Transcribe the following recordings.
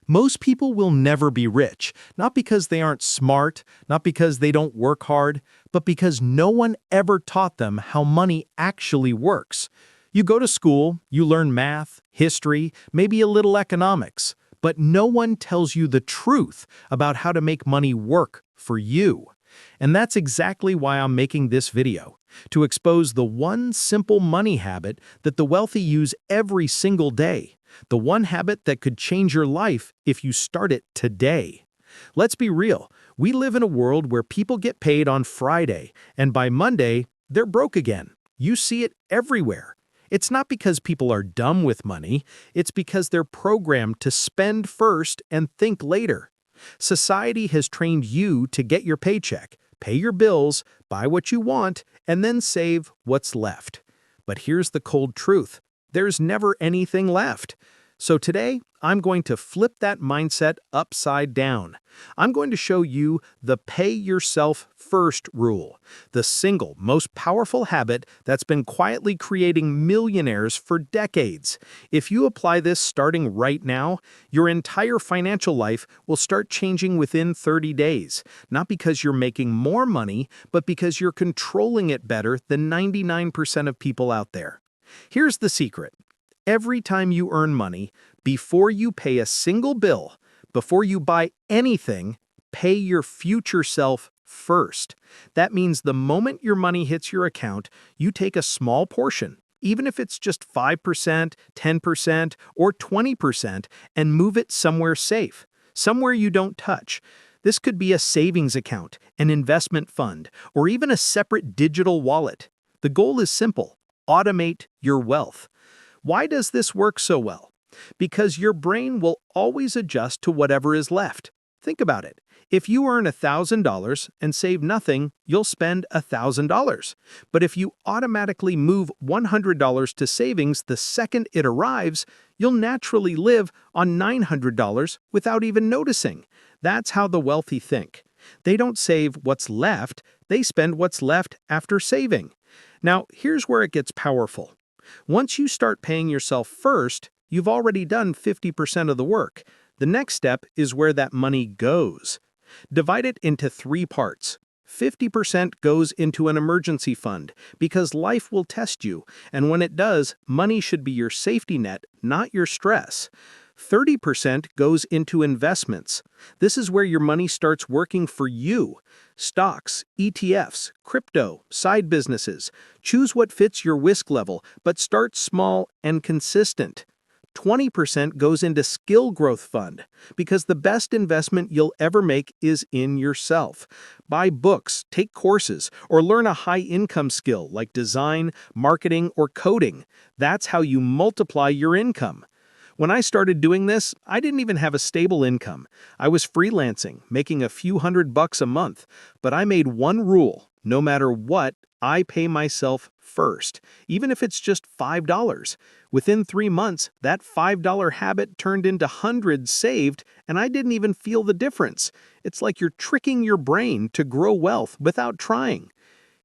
Most people will never be rich, not because they aren't smart, not because they don't work hard, but because no one ever taught them how money actually works. You go to school, you learn math, history, maybe a little economics, but no one tells you the truth about how to make money work for you. And that's exactly why I'm making this video, to expose the one simple money habit that the wealthy use every single day, the one habit that could change your life if you start it today. Let's be real, we live in a world where people get paid on Friday, and by Monday, they're broke again. You see it everywhere. It's not because people are dumb with money, it's because they're programmed to spend first and think later. Society has trained you to get your paycheck, pay your bills, buy what you want, and then save what's left. But here's the cold truth. There's never anything left. So today, I'm going to flip that mindset upside down. I'm going to show you the pay yourself first rule, the single most powerful habit that's been quietly creating millionaires for decades. If you apply this starting right now, your entire financial life will start changing within 30 days, not because you're making more money, but because you're controlling it better than 99% of people out there. Here's the secret. Every time you earn money, before you pay a single bill, before you buy anything, pay your future self first. That means the moment your money hits your account, you take a small portion, even if it's just 5%, 10%, or 20%, and move it somewhere safe, somewhere you don't touch. This could be a savings account, an investment fund, or even a separate digital wallet. The goal is simple: automate your wealth. Why does this work so well? Because your brain will always adjust to whatever is left. Think about it. If you earn $1,000 and save nothing, you'll spend $1,000. But if you automatically move $100 to savings the second it arrives, you'll naturally live on $900 without even noticing. That's how the wealthy think. They don't save what's left, they spend what's left after saving. Now, here's where it gets powerful. Once you start paying yourself first, you've already done 50% of the work. The next step is where that money goes. Divide it into 3 parts. 50% goes into an emergency fund because life will test you, and when it does, money should be your safety net, not your stress. 30% goes into investments. This is where your money starts working for you. Stocks, ETFs, crypto, side businesses. Choose what fits your risk level, but start small and consistent. 20% goes into skill growth fund, because the best investment you'll ever make is in yourself. Buy books, take courses, or learn a high-income skill like design, marketing, or coding. That's how you multiply your income. When I started doing this, I didn't even have a stable income. I was freelancing, making a few $100 a month. But I made one rule: no matter what, I pay myself first, even if it's just $5. Within 3 months, that $5 habit turned into hundreds saved, and I didn't even feel the difference. It's like you're tricking your brain to grow wealth without trying.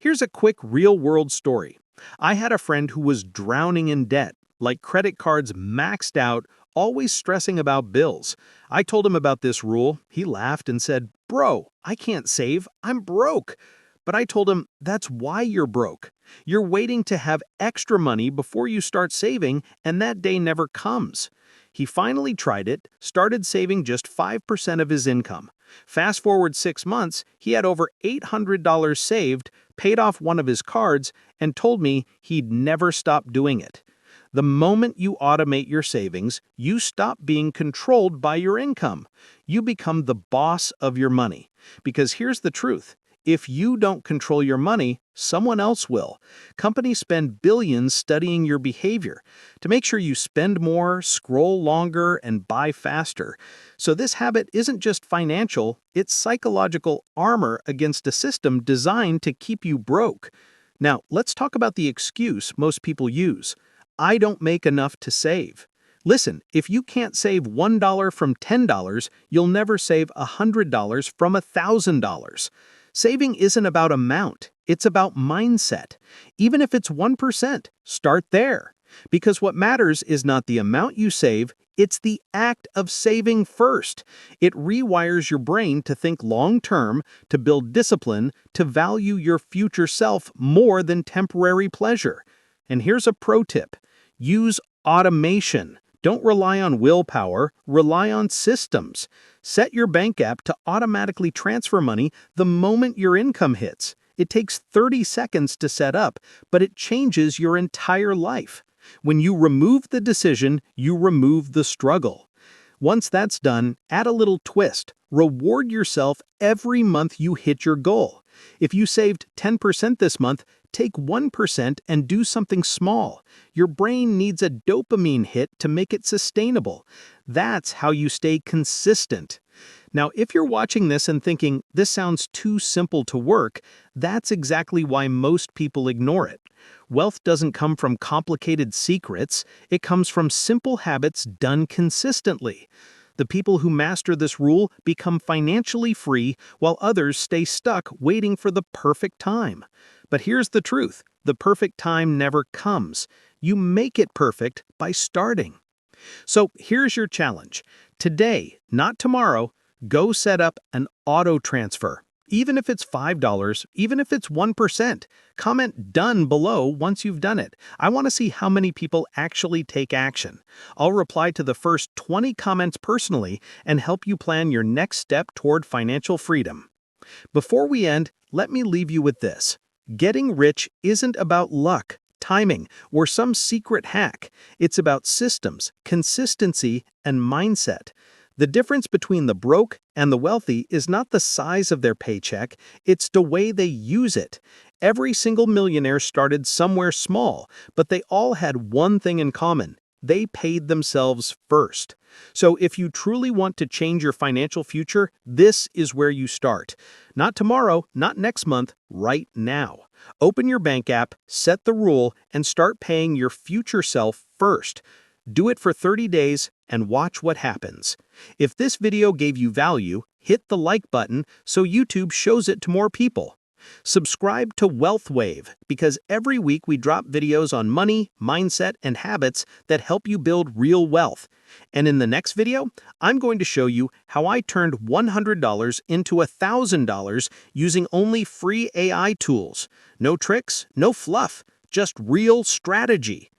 Here's a quick real-world story. I had a friend who was drowning in debt, like credit cards maxed out, always stressing about bills. I told him about this rule. He laughed and said, "Bro, I can't save. I'm broke." But I told him, that's why you're broke. You're waiting to have extra money before you start saving, and that day never comes. He finally tried it, started saving just 5% of his income. Fast forward 6 months, he had over $800 saved, paid off one of his cards, and told me he'd never stop doing it. The moment you automate your savings, you stop being controlled by your income. You become the boss of your money. Because here's the truth. If you don't control your money, someone else will. Companies spend billions studying your behavior to make sure you spend more, scroll longer, and buy faster. So this habit isn't just financial, it's psychological armor against a system designed to keep you broke. Now, let's talk about the excuse most people use. I don't make enough to save. Listen, if you can't save $1 from $10, you'll never save $100 from $1,000. Saving isn't about amount, it's about mindset. Even if it's 1%, start there. Because what matters is not the amount you save, it's the act of saving first. It rewires your brain to think long-term, to build discipline, to value your future self more than temporary pleasure. And here's a pro tip. Use automation. Don't rely on willpower, rely on systems. Set your bank app to automatically transfer money the moment your income hits. It takes 30 seconds to set up, but it changes your entire life. When you remove the decision, you remove the struggle. Once that's done, add a little twist. Reward yourself every month you hit your goal. If you saved 10% this month, take 1% and do something small. Your brain needs a dopamine hit to make it sustainable. That's how you stay consistent. Now, if you're watching this and thinking, this sounds too simple to work, that's exactly why most people ignore it. Wealth doesn't come from complicated secrets, it comes from simple habits done consistently. The people who master this rule become financially free while others stay stuck waiting for the perfect time. But here's the truth, the perfect time never comes. You make it perfect by starting. So here's your challenge. Today, not tomorrow, go set up an auto transfer. Even if it's $5, even if it's 1%, comment "done" below once you've done it. I want to see how many people actually take action. I'll reply to the first 20 comments personally and help you plan your next step toward financial freedom. Before we end, let me leave you with this. Getting rich isn't about luck, timing, or some secret hack. It's about systems, consistency, and mindset. The difference between the broke and the wealthy is not the size of their paycheck, it's the way they use it. Every single millionaire started somewhere small, but they all had one thing in common. They paid themselves first. So if you truly want to change your financial future, this is where you start. Not tomorrow, not next month, right now. Open your bank app, set the rule, and start paying your future self first. Do it for 30 days and watch what happens. If this video gave you value, hit the like button so YouTube shows it to more people. Subscribe to Wealth Wave because every week we drop videos on money, mindset, and habits that help you build real wealth. And in the next video, I'm going to show you how I turned $100 into $1,000 using only free AI tools. No tricks, no fluff, just real strategy.